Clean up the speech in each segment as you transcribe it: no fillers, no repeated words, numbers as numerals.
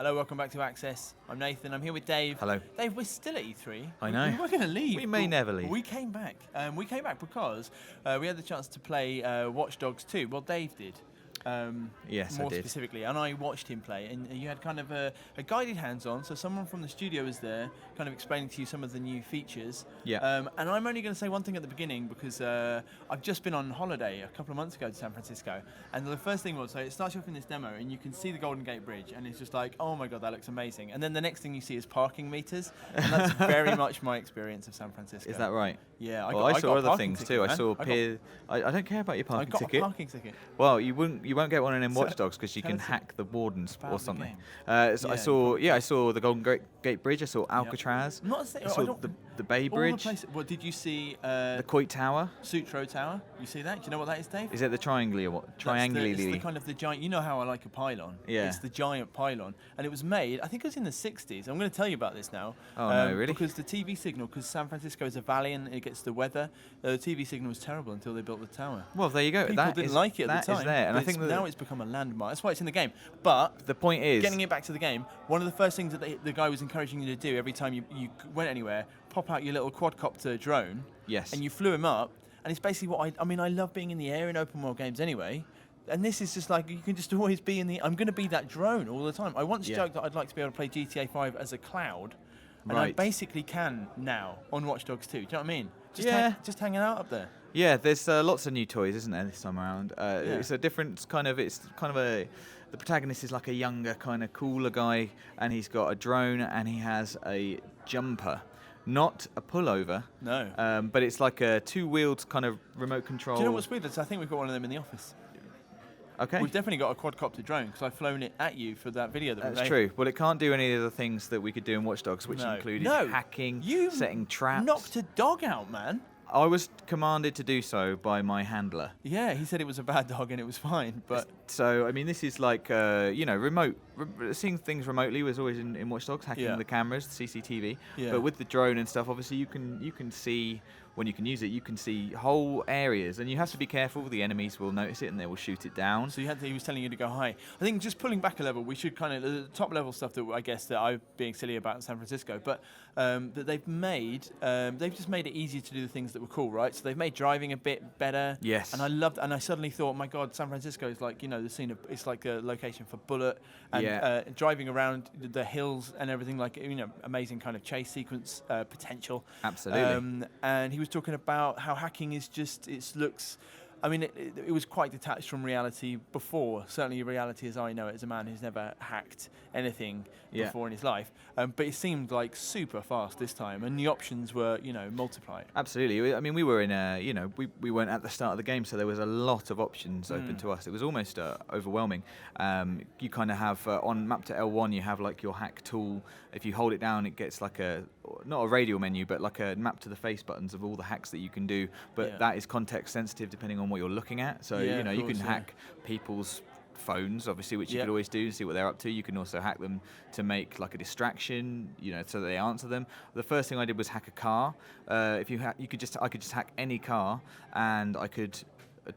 Hello, welcome back to Access. I'm Nathan. I'm here with Dave. Hello. Dave, we're still at E3. I know. We were going to leave. We may never leave. We came back. We came back because we had the chance to play Watch Dogs 2. Well, Dave did. Yes, more I did. specifically, and I watched him play, and you had kind of a guided hands-on, so someone from the studio was there kind of explaining to you some of the new features. Yeah. And I'm only going to say one thing at the beginning because I've just been on holiday a couple of months ago to San Francisco, and the first thing was, so it starts off in this demo, and you can see the Golden Gate Bridge, and it's just like, oh my god, that looks amazing. And then the next thing you see is parking meters, and that's very much my experience of San Francisco. Is that right? Yeah, I saw other things ticket, too. man. I saw I don't care about your parking ticket. I got a parking ticket. Well, you won't get one in Watch Dogs because you can hack the wardens or something. I saw the Golden Gate Bridge. I saw Alcatraz. I saw the Bay Bridge. What did you see? The Coit Tower. Sutro Tower. You see that? Do you know what that is, Dave? Is it the triangular? It's the kind of the giant. You know how I like a pylon. Yeah. It's the giant pylon, and it was made. I think it was in the '60s. I'm going to tell you about this now. Oh no, really? Because the TV signal, because San Francisco is a valley and it gets the weather. The TV signal was terrible until they built the tower. Well, there you go. People didn't like it at the time. That is there, and I think now it's become a landmark. That's why it's in the game. But the point is, getting it back to the game, one of the first things that the guy was encouraging you to do every time you went anywhere, pop out your little quadcopter drone. Yes. And you flew him up, and it's basically what I love being in the air in open world games anyway. And this is just like, you can just always be I'm going to be that drone all the time. I once joked that I'd like to be able to play GTA 5 as a cloud. And I basically can now on Watch Dogs 2. Do you know what I mean? Just hanging out up there. Yeah, there's lots of new toys, isn't there, this time around? It's a different kind of. The protagonist is like a younger, kind of cooler guy, and he's got a drone and he has a jumper, not a pullover. No. But it's like a two-wheeled kind of remote control. Do you know what's weird? I think we've got one of them in the office. Okay. We've definitely got a quadcopter drone because I've flown it at you for that video that we made. That's true. Well, it can't do any of the things that we could do in Watch Dogs, which included hacking, setting traps. Knocked a dog out, man. I was commanded to do so by my handler. Yeah, he said it was a bad dog and it was fine, but... So, I mean, this is like, remote. Seeing things remotely was always in Watch Dogs, hacking the cameras, the CCTV. Yeah. But with the drone and stuff, obviously you can see, when you can use it, you can see whole areas. And you have to be careful. The enemies will notice it and they will shoot it down. So he was telling you to go high. I think just pulling back a level, we should kind of... The top level stuff that I guess that I'm being silly about in San Francisco, but that they've made... they've just made it easier to do the things that were cool, right? So they've made driving a bit better. Yes. And I suddenly thought, my God, San Francisco is like, the scene of... It's like a location for Bullet. And driving around the hills and everything, like, amazing kind of chase sequence potential. Absolutely. And he was talking about how hacking is just, it looks... I mean, it was quite detached from reality before. Certainly reality as I know it as a man who's never hacked anything before in his life. But it seemed like super fast this time, and the options were, multiplied. Absolutely. I mean, we were in we weren't at the start of the game, so there was a lot of options open to us. It was almost overwhelming. You kind of have, on map to L1, you have like your hack tool. If you hold it down, it gets like not a radial menu, but like a map to the face buttons of all the hacks that you can do. But that is context sensitive depending on what you're looking at. So, you can hack people's phones, obviously, which you could always do, see what they're up to. You can also hack them to make like a distraction, so that they answer them. The first thing I did was hack a car. I could just hack any car, and I could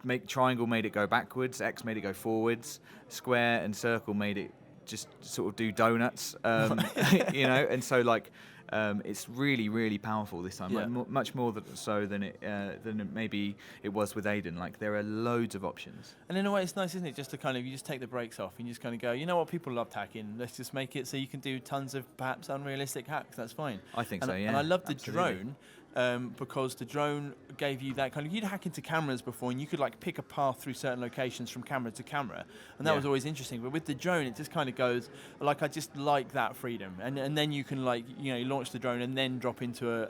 make triangle made it go backwards, X made it go forwards, square and circle made it just sort of do donuts, and so like it's really, really powerful this time, like much more so than it maybe it was with Aiden. Like there are loads of options. And in a way, it's nice, isn't it? Just to you just take the brakes off and you just kind of go, you know what, people love hacking. Let's just make it so you can do tons of perhaps unrealistic hacks. That's fine. I think so. Yeah. And I love the drone. Because the drone gave you that kind of... You'd hack into cameras before and you could like pick a path through certain locations from camera to camera, and that was always interesting. But with the drone, it just kind of goes, like, I just like that freedom. And then you can launch the drone and then drop into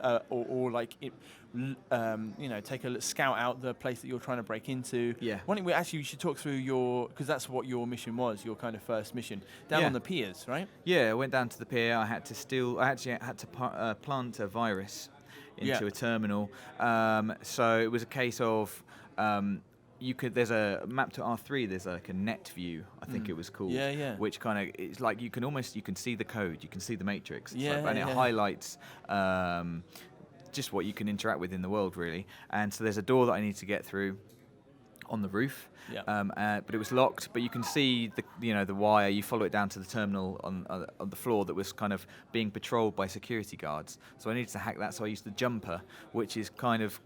take a scout out the place that you're trying to break into. Yeah. Why don't we actually, you should talk through because that's what your mission was, your kind of first mission, down on the piers, right? Yeah, I went down to the pier. I actually had to plant a virus into a terminal. So it was a case of there's a map to R3, there's like a net view, I think it was called. Which kind of, it's like you can see the code, you can see the matrix. And it highlights just what you can interact with in the world, really. And so there's a door that I need to get through. on the roof, Yeah. but it was locked. But you can see the wire. You follow it down to the terminal on the floor that was kind of being patrolled by security guards. So I needed to hack that. So I used the jumper, which is kind of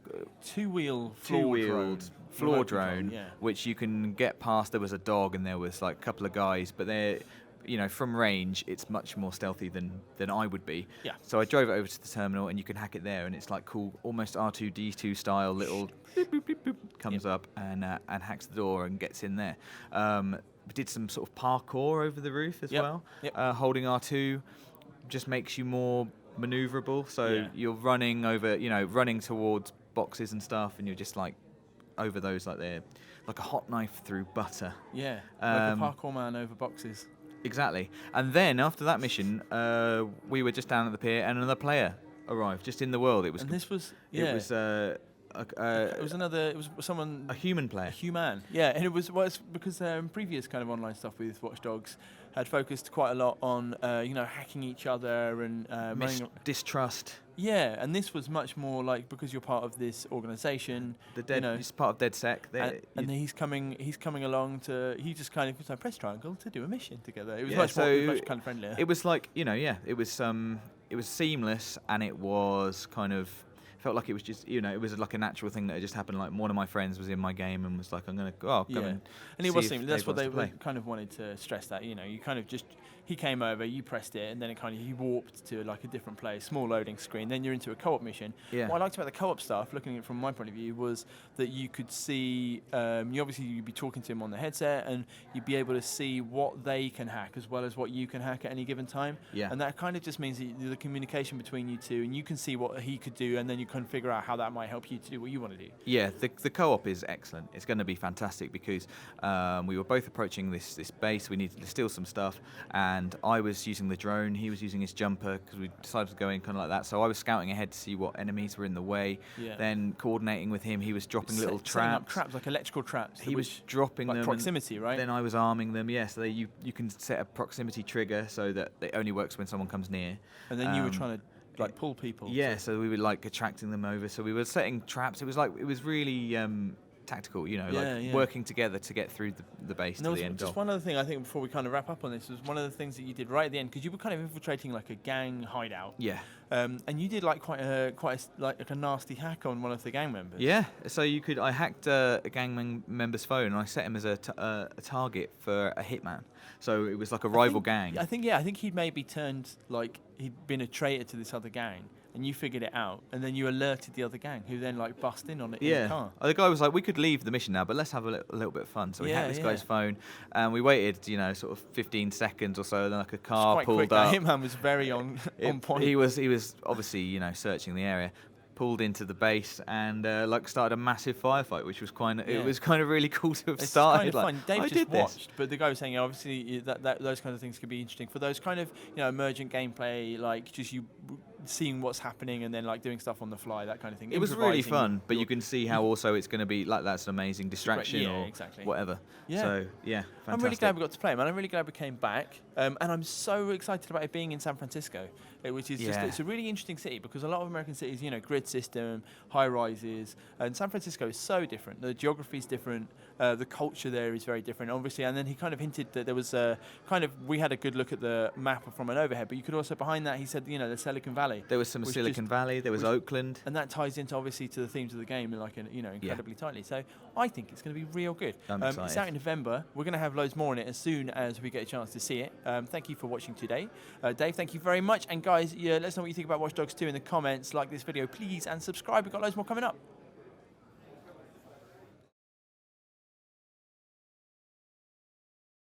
two-wheeled floor drone, yeah. which you can get past. There was a dog and there was like a couple of guys, but they're from range, it's much more stealthy than I would be. Yeah. So I drove it over to the terminal, and you can hack it there, and it's like cool, almost R2D2 style little boop, boop, boop, boop, comes up and hacks the door and gets in there. We did some sort of parkour over the roof as well. Yep. Holding R2 just makes you more maneuverable. So you're running over, running towards boxes and stuff, and you're just like over those like they're like a hot knife through butter. Yeah. Like a parkour man over boxes. Exactly. And then after that mission, we were just down at the pier, and another player arrived just in the world. It was. And this was. Yeah. It was. It was another. It was someone. A human player. A human. Yeah, and it was because previous kind of online stuff with Watch Dogs had focused quite a lot on hacking each other and distrust. Yeah, and this was much more like because you're part of this organisation. It's part of DedSec. And he's coming along to. He just kind of press triangle to do a mission together. It was much kind of friendlier. It was like it was seamless, and it was kind of. Felt like it was just, it was like a natural thing that had just happened. Like one of my friends was in my game and was like, I'm going to go and he was seamless. That's what they kind of wanted to stress that, you kind of just, he came over, you pressed it, and then he warped to like a different place, small loading screen. Then you're into a co-op mission. Yeah. What I liked about the co-op stuff, looking at it from my point of view, was that you could see, you'd be talking to him on the headset, and you'd be able to see what they can hack as well as what you can hack at any given time. Yeah. And that kind of just means that the communication between you two, and you can see what he could do, and then you can figure out how that might help you to do what you want to do. Yeah, the co-op is excellent. It's going to be fantastic because we were both approaching this base. We needed to steal some stuff, and I was using the drone. He was using his jumper because we decided to go in kind of like that. So I was scouting ahead to see what enemies were in the way. Yeah. Then coordinating with him, he was dropping little setting up traps. traps, like electrical traps. He was dropping like them. Proximity, right? Then I was arming them. Yeah, so you can set a proximity trigger so that it only works when someone comes near. And then you were trying to pull people. Yeah, so we were attracting them over. So we were setting traps. It was really tactical, working together to get through the base to the end. Just one other thing I think before we kind of wrap up on this was one of the things that you did right at the end, because you were kind of infiltrating like a gang hideout. Yeah. And you did quite a nasty hack on one of the gang members. Yeah. So I hacked a gang member's phone, and I set him as a target for a hitman. So it was like a rival gang. I think he'd maybe turned he'd been a traitor to this other gang. And you figured it out, and then you alerted the other gang, who then bust in on it in the car. The guy was like, "We could leave the mission now, but let's have a little bit of fun." So we hacked this guy's phone, and we waited, sort of 15 seconds or so. Then a car pulled up. That hitman was very on point. He was obviously searching the area. Pulled into the base and started a massive firefight, which was it was kind of really cool to have started. Kind of fun. Dave just watched, but the guy was saying obviously that those kind of things could be interesting for those kind of emergent gameplay, just you seeing what's happening and then doing stuff on the fly, that kind of thing. It was really fun, but you can see how also it's going to be that's an amazing distraction or whatever. Yeah. So fantastic. I'm really glad we got to play, man. I'm really glad we came back, and I'm so excited about it being in San Francisco, which is it's a really interesting city because a lot of American cities, grid system, high rises, and San Francisco is so different. The geography is different. The culture there is very different, obviously. And then he kind of hinted that there was we had a good look at the map from an overhead, but you could also behind that he said the Silicon Valley. There was some Silicon Valley. There was Oakland, and that ties into obviously to the themes of the game incredibly tightly. So I think it's going to be real good. It's out in November. We're going to have loads more on it as soon as we get a chance to see it. Thank you for watching today, Dave. Thank you very much. And guys, let us know what you think about Watch Dogs 2 in the comments. Like this video, please, and subscribe. We've got loads more coming up.